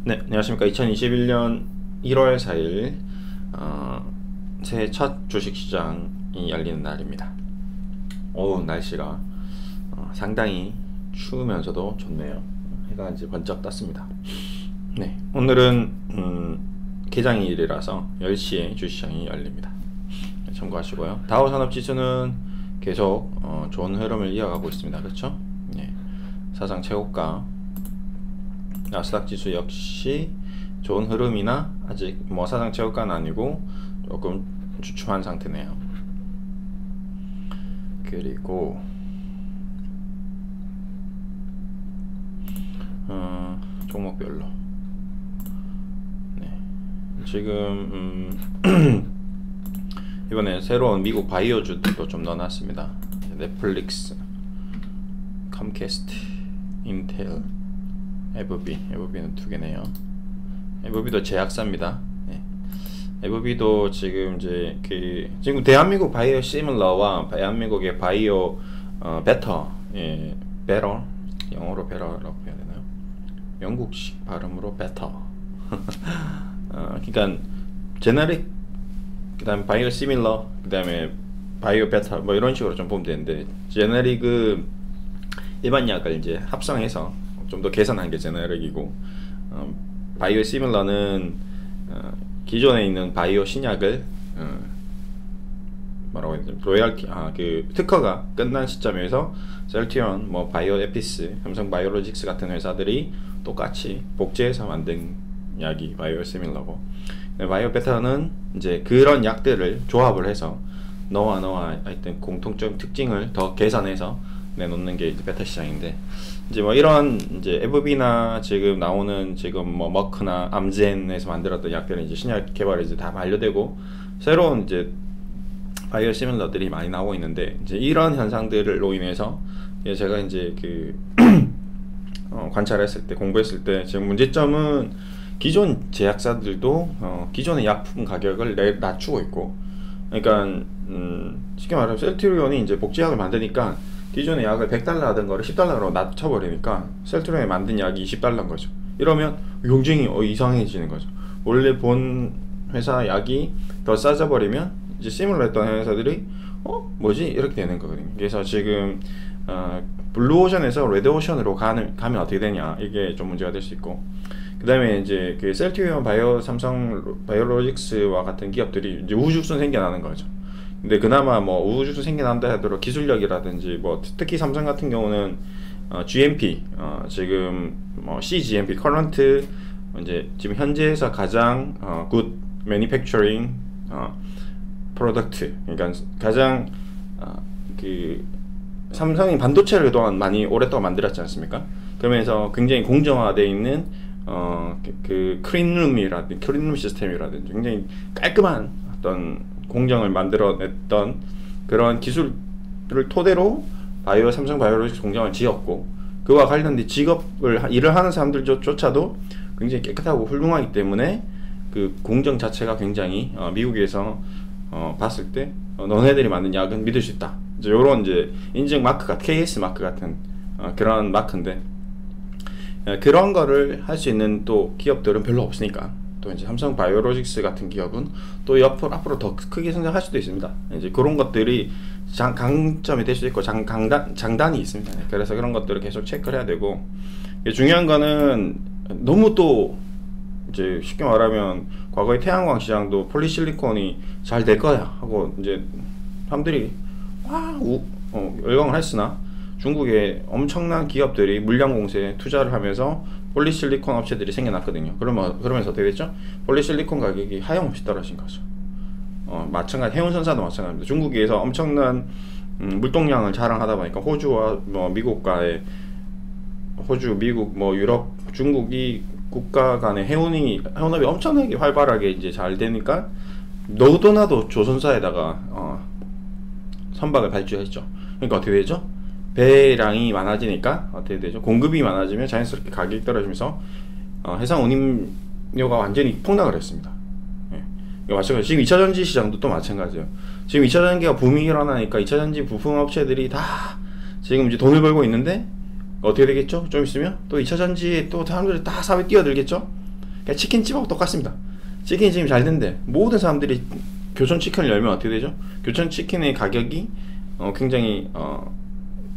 네, 안녕하십니까. 2021년 1월 4일 새해 첫 주식시장이 열리는 날입니다. 날씨가 상당히 추우면서도 좋네요. 해가 이제 번쩍 떴습니다. 네, 오늘은 개장일이라서 10시에 주식시장이 열립니다. 참고하시고요. 다우산업지수는 계속 좋은 흐름을 이어가고 있습니다. 그렇죠? 네, 사상 최고가. 나스닥 지수 역시 좋은 흐름이나 아직 뭐 사상 최고가는 아니고 조금 주춤한 상태네요. 그리고 종목별로 네, 지금 이번에 새로운 미국 바이오주도 좀 넣어놨습니다. 넷플릭스, 컴캐스트, 인텔, 에브비는 두 개네요. 에브비도 제약사입니다. 네. 에브비도 지금 이제 지금 대한민국 바이오 시밀러와 대한민국의 바이오 베터, 베터, 영어로 베터라고 해야 되나요? 영국식 발음으로 베터. 그러니까 제너릭, 그다음에 바이오 시밀러, 그다음에 바이오 베터 뭐 이런 식으로 좀 보면 되는데, 제너릭은 일반 약을 이제 합성해서 좀 더 개선한 게 제너릭이고, 바이오 시밀러는 기존에 있는 바이오 신약을 뭐라고 해야 되지? 로열티, 그 특허가 끝난 시점에서 셀티온, 뭐 바이오 에피스, 삼성 바이오로직스 같은 회사들이 똑같이 복제해서 만든 약이 바이오 시밀러고, 바이오 베타는 이제 그런 약들을 조합을 해서 너와 하여튼 공통적 특징을 더 개선해서 내놓는 게 이제 베타 시장인데, 이제 뭐 이런 이제 에브비나 지금 나오는 지금 뭐 머크나 암젠에서 만들었던 약들은 이제 신약 개발이 이제 다 완료되고 새로운 이제 바이오 시밀러들이 많이 나오고 있는데, 이제 이런 현상들로 인해서 제가 이제 그 관찰했을 때, 공부했을 때 지금 문제점은 기존 제약사들도 기존의 약품 가격을 낮추고 있고, 그러니까 쉽게 말하면 셀트리온이 이제 복제약을 만드니까 기존의 약을 100달러 하던 거를 10달러로 낮춰버리니까 셀트리온이 만든 약이 20달러인 거죠. 이러면 경쟁이 이상해지는 거죠. 원래 본 회사 약이 더 싸져버리면 이제 시뮬러 했던 회사들이 뭐지? 이렇게 되는 거거든요. 그래서 지금 블루오션에서 레드오션으로 가면 어떻게 되냐, 이게 좀 문제가 될 수 있고, 그 다음에 이제 그 셀트리온, 바이오, 삼성 바이오로직스와 같은 기업들이 이제 우후죽순 생겨나는 거죠. 근데 그나마 뭐 우주도 생겨난다 하더라도 기술력이라든지, 뭐 특히 삼성 같은 경우는 GMP, 지금 뭐 CGMP, 커런트, 이제 지금 현재에서 가장 굿 매니팩처링 프로덕트, 그러니까 가장 그 삼성이 반도체를 그동안 많이 오랫동안 만들었지 않습니까? 그러면서 굉장히 공정화되어 있는 그 클린룸 시스템이라든지 굉장히 깔끔한 어떤 공정을 만들어냈던 그런 기술을 토대로 삼성 바이오로직스 공장을 지었고, 그와 관련된 일을 하는 사람들조차도 굉장히 깨끗하고 훌륭하기 때문에 그 공정 자체가 굉장히 미국에서 봤을 때 너네들이 만든 약은 믿을 수 있다, 이제 요런 이제 인증 마크가 KS 마크 같은 그런 마크인데, 그런 거를 할 수 있는 또 기업들은 별로 없으니까, 또 이제 삼성 바이오로직스 같은 기업은 또 앞으로 더 크게 성장할 수도 있습니다. 이제 그런 것들이 강점이 될 수도 있고 장단이 있습니다. 그래서 그런 것들을 계속 체크를 해야 되고, 중요한 거는 너무 또 이제 쉽게 말하면 과거의 태양광 시장도 폴리실리콘이 잘 될 거야 하고 이제 사람들이 열광을 했으나, 중국의 엄청난 기업들이 물량 공세에 투자를 하면서 폴리실리콘 업체들이 생겨났거든요. 그러면서 어떻게 됐죠? 폴리실리콘 가격이 하염없이 떨어진 거죠. 마찬가지 해운선사도 마찬가지입니다. 중국에서 엄청난 물동량을 자랑하다 보니까 호주와 뭐 호주, 미국, 뭐 유럽, 중국이 국가 간의 해운업이 엄청나게 활발하게 이제 잘 되니까 너도나도 조선사에다가 선박을 발주했죠. 그러니까 어떻게 되죠? 배량이 많아지니까 어떻게 되죠? 공급이 많아지면 자연스럽게 가격이 떨어지면서 해상 운임료가 완전히 폭락을 했습니다. 마찬가지. 지금 2차전지 시장도 또 마찬가지예요. 지금 2차전지가 붐이 일어나니까 2차전지 부품 업체들이 다 지금 이제 돈을 벌고 있는데 어떻게 되겠죠? 좀 있으면 또 2차전지에 또 사람들이 다 사업에 뛰어들겠죠? 그러니까 치킨집하고 똑같습니다. 치킨이 지금 잘 된대. 모든 사람들이 교촌 치킨을 열면 어떻게 되죠? 교촌 치킨의 가격이 굉장히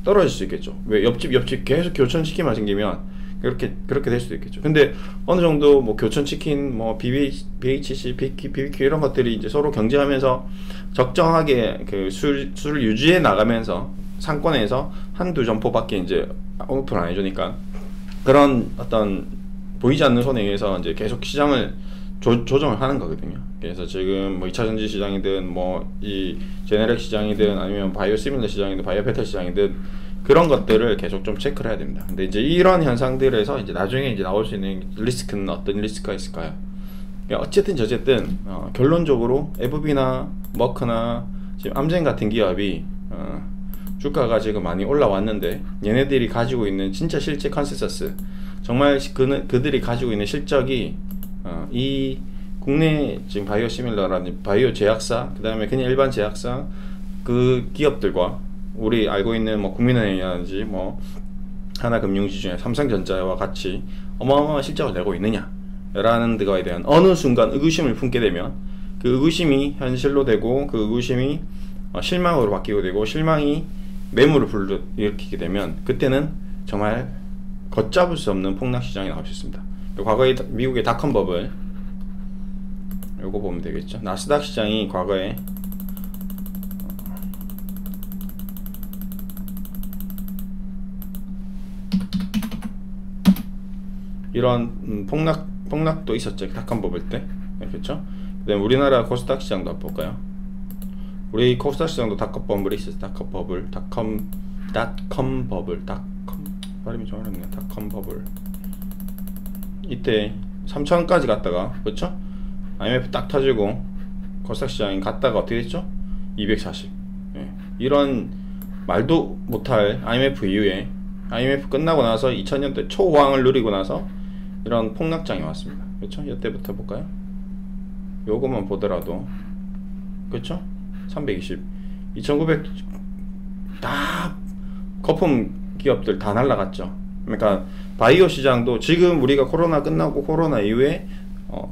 떨어질 수 있겠죠. 왜 옆집 계속 교촌 치킨만 생기면 그렇게 될 수도 있겠죠. 근데 어느 정도 뭐 교촌 치킨, 뭐 BHC, BBQ 이런 것들이 이제 서로 경쟁하면서 적정하게 그 술을 유지해 나가면서 상권에서 한두 점포밖에 이제 오픈 안 해주니까 그런 어떤 보이지 않는 손에 의해서 이제 계속 시장을 조정을 하는 거거든요. 그래서 지금 뭐 2차 전지 시장이든 뭐 이 제네렉 시장이든 아니면 바이오 시밀러 시장이든 바이오 배터 시장이든 그런 것들을 계속 좀 체크를 해야 됩니다. 근데 이제 이런 현상들에서 이제 나중에 이제 나올 수 있는 리스크는 어떤 리스크가 있을까요? 어쨌든 저쨌든 결론적으로 FB나 머크나 지금 암젠 같은 기업이 주가가 지금 많이 올라왔는데 얘네들이 가지고 있는 진짜 실제 컨센서스, 정말 그들이 가지고 있는 실적이 이 국내 지금 바이오 시밀러라는 바이오 제약사, 그 다음에 그냥 일반 제약사 그 기업들과 우리 알고 있는 뭐 국민은행이라든지 뭐 하나금융지 중에 삼성전자와 같이 어마어마한 실적을 내고 있느냐 라는 거에 대한 어느 순간 의구심을 품게 되면 그 의구심이 현실로 되고 그 의구심이 실망으로 바뀌게 되고 실망이 매물을 불러일으키게 되면 그때는 정말 걷잡을 수 없는 폭락시장이 나올 수 있습니다. 과거에 미국의 닷컴 버블 요거 보면 되겠죠. 나스닥 시장이 과거에 이런 폭락도 있었죠. 닷컴 버블 때. 그렇죠? 그다음에 우리나라 코스닥 시장도 한번 볼까요? 우리 코스닥 시장도 닷컴 버블이 있었어요. 닷컴 버블, 닷컴 발음이 좀 어렵네요. 닷컴 버블. 이때 3,000원까지 갔다가, 그렇죠? IMF 딱 터지고 코스닥 시장이 갔다가 어떻게 됐죠? 240. 예. 이런 말도 못할 IMF 이후에 IMF 끝나고 나서 2000년대 초호황을 누리고 나서 이런 폭락장이 왔습니다. 그렇죠? 이때부터 볼까요? 요것만 보더라도 그렇죠? 320, 2900 다 거품 기업들 다 날라갔죠. 그러니까 바이오 시장도 지금 우리가 코로나 끝나고 코로나 이후에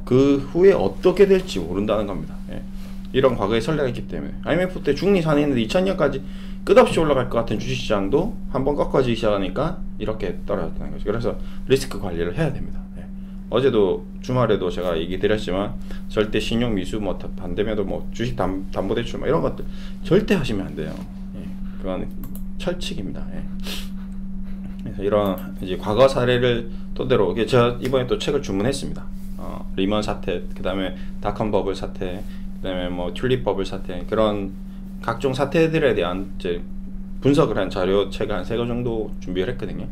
그 후에 어떻게 될지 모른다는 겁니다. 예. 이런 과거의 선례가 있기 때문에 IMF 때 중리 산행했는데 2000년까지 끝없이 올라갈 것 같은 주식시장도 한번 꺾어지기 시작하니까 이렇게 떨어졌다는 거죠. 그래서 리스크 관리를 해야 됩니다. 예. 어제도 주말에도 제가 얘기 드렸지만 절대 신용 미수 뭐 반대면도 뭐 주식 담보대출 뭐 이런 것들 절대 하시면 안 돼요. 예. 그건 철칙입니다. 예. 그래서 이런 이제 과거 사례를 토대로 제가 이번에 또 책을 주문했습니다. 리먼 사태, 그 다음에 닷컴 버블 사태, 그 다음에 뭐 튤립 버블 사태, 그런 각종 사태들에 대한 이제 분석을 한 자료 책을 한 3권 정도 준비를 했거든요.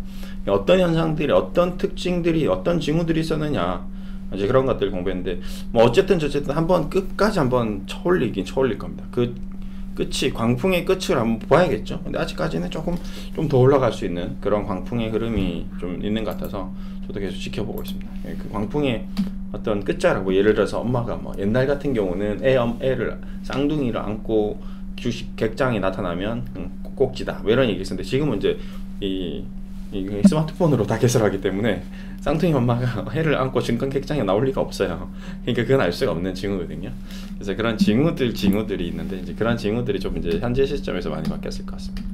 어떤 현상들이, 어떤 특징들이, 어떤 징후들이 있었느냐, 이제 그런 것들 공부했는데, 뭐 어쨌든 저쨌든 한번 끝까지 한번 쳐올릴 겁니다. 그 끝이, 광풍의 끝을 한번 봐야겠죠. 근데 아직까지는 조금 좀 더 올라갈 수 있는 그런 광풍의 흐름이 좀 있는 것 같아서 저도 계속 지켜보고 있습니다. 그 광풍의 어떤 끝자락, 뭐 예를 들어서 엄마가 뭐 옛날 같은 경우는 애를 쌍둥이를 안고 주식 객장에 나타나면 꼭지다 뭐 이런 얘기 있었는데 지금은 이제 이 스마트폰으로 다 개설하기 때문에 쌍둥이 엄마가 애를 안고 증권 객장에 나올 리가 없어요. 그러니까 그건 알 수가 없는 징후거든요. 그래서 그런 징후들이 있는데 이제 그런 징후들이 좀 이제 현재 시점에서 많이 바뀌었을 것 같습니다.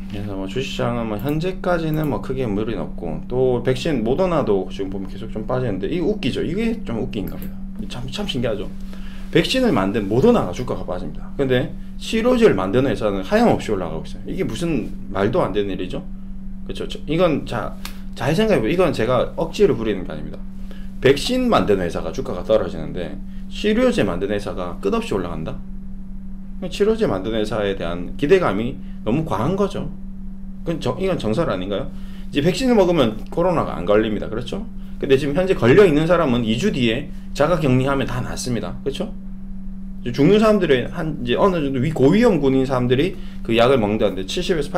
그래서 뭐 주식시장은 뭐 현재까지는 뭐 크게 무리는 없고, 또 백신 모더나도 지금 보면 계속 좀 빠지는데 이게 웃기죠. 이게 좀 웃긴 겁니다. 참 신기하죠. 백신을 만든 모더나가 주가가 빠집니다. 근데 치료제를 만드는 회사는 하염없이 올라가고 있어요. 이게 무슨 말도 안 되는 일이죠. 그렇죠. 이건 잘 생각해보세요. 이건 제가 억지로 부리는 게 아닙니다. 백신 만드는 회사가 주가가 떨어지는데 치료제 만드는 회사가 끝없이 올라간다. 치료제 만드는 회사에 대한 기대감이 너무 과한 거죠. 이건 정설 아닌가요? 이제 백신을 먹으면 코로나가 안 걸립니다. 그렇죠? 근데 지금 현재 걸려 있는 사람은 2주 뒤에 자가 격리하면 다 낫습니다. 그렇죠? 죽는 사람들의 이제 어느 정도 고위험군인 사람들이 그 약을 먹는다는데 70에서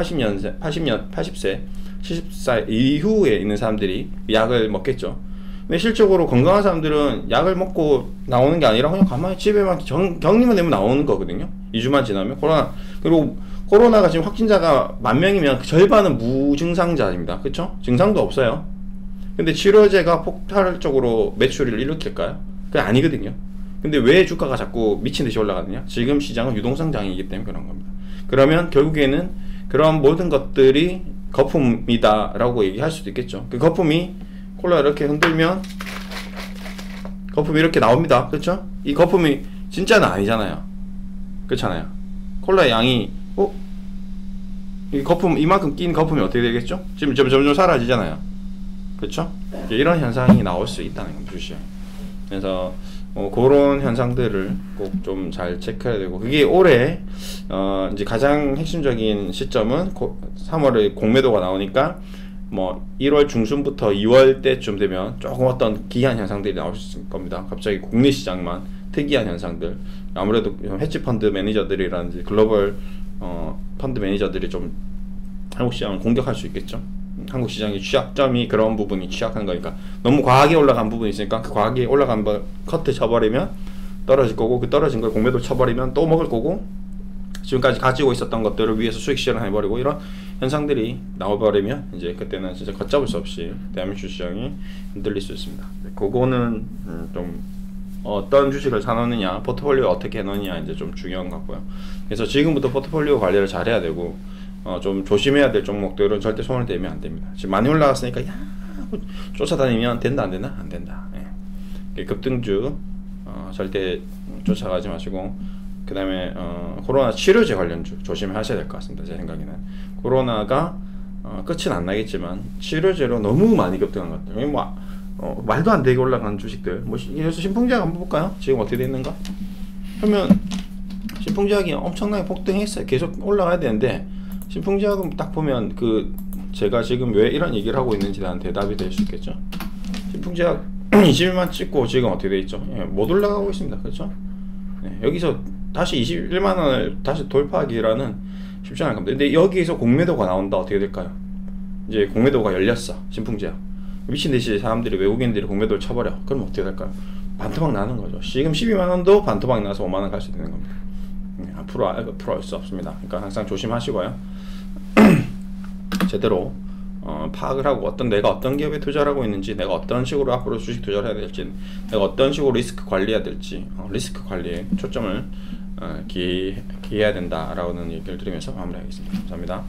80세 70살 이후에 있는 사람들이 약을 먹겠죠. 근데 실적으로 건강한 사람들은 약을 먹고 나오는 게 아니라 그냥 가만히 집에만 격리만 되면 나오는 거거든요. 2주만 지나면 그리고 코로나가 지금 확진자가 10,000명이면 절반은 무증상자입니다. 그렇죠? 증상도 없어요. 근데 치료제가 폭발적으로 매출을 일으킬까요? 그게 아니거든요. 근데 왜 주가가 자꾸 미친 듯이 올라가느냐? 지금 시장은 유동성장이기 때문에 그런 겁니다. 그러면 결국에는 그런 모든 것들이 거품이다라고 얘기할 수도 있겠죠. 그 거품이 콜라 이렇게 흔들면 거품이 이렇게 나옵니다. 그렇죠? 이 거품이 진짜는 아니잖아요. 그렇잖아요. 콜라의 양이 이 거품 이만큼 낀 거품이 어떻게 되겠죠? 지금 점점 사라지잖아요. 그렇죠? 이런 현상이 나올 수 있다는 겁니다. 주시장. 그래서 그런 현상들을 꼭 좀 잘 체크해야 되고, 그게 올해 이제 가장 핵심적인 시점은 3월에 공매도가 나오니까 뭐 1월 중순부터 2월 때쯤 되면 조금 어떤 기이한 현상들이 나올 수 있을 겁니다. 갑자기 국내 시장만 특이한 현상들, 아무래도 헤지 펀드 매니저들이라든지 글로벌 펀드 매니저들이 좀 한국 시장을 공격할 수 있겠죠. 한국 시장의 취약점이 그런 부분이 취약한 거니까, 너무 과하게 올라간 부분이 있으니까 그 과하게 올라간 거 커트 쳐버리면 떨어질 거고, 그 떨어진 걸 공매도 쳐버리면 또 먹을 거고, 지금까지 가지고 있었던 것들을 위해서 수익 실현 해버리고, 이런 현상들이 나와버리면 이제 그때는 진짜 걷잡을 수 없이 대한민국 주시장이 흔들릴 수 있습니다. 그거는 좀 어떤 주식을 사놓느냐, 포트폴리오 어떻게 해놓느냐 이제 좀 중요한 것 같고요. 그래서 지금부터 포트폴리오 관리를 잘 해야 되고, 좀 조심해야 될 종목들은 절대 손을 대면 안 됩니다. 지금 많이 올라갔으니까 야 쫓아다니면 된다 안 되나? 안 된다. 예. 급등주 절대 쫓아가지 마시고, 그 다음에 코로나 치료제 관련주 조심하셔야 될 것 같습니다. 제 생각에는 코로나가 끝은 안 나겠지만 치료제로 너무 많이 급등한 것들, 뭐 말도 안 되게 올라간 주식들, 뭐 그래서 신풍제약 한번 볼까요? 지금 어떻게 됐는가? 그러면 신풍제약이 엄청나게 폭등했어요. 계속 올라가야 되는데, 신풍제약은 딱 보면 제가 지금 왜 이런 얘기를 하고 있는지 대한 대답이 될 수 있겠죠. 신풍제약 21만 찍고 지금 어떻게 돼 있죠? 예, 못 올라가고 있습니다. 그렇죠? 예, 여기서 다시 21만원을 다시 돌파하기라는 쉽지 않을 겁니다. 근데 여기서 공매도가 나온다. 어떻게 될까요? 이제 공매도가 열렸어. 신풍제약. 미친듯이 사람들이, 외국인들이 공매도를 쳐버려. 그럼 어떻게 될까요? 반토막 나는 거죠. 지금 12만원도 반토막 나서 5만원 갈 수 있는 겁니다. 앞으로 할 수 없습니다. 그러니까 항상 조심하시고요. 제대로 파악을 하고, 내가 어떤 기업에 투자를 하고 있는지, 내가 어떤 식으로 앞으로 주식 투자를 해야 될지, 내가 어떤 식으로 리스크 관리해야 될지, 리스크 관리에 초점을 기해야 된다라는 얘기를 드리면서 마무리하겠습니다. 감사합니다.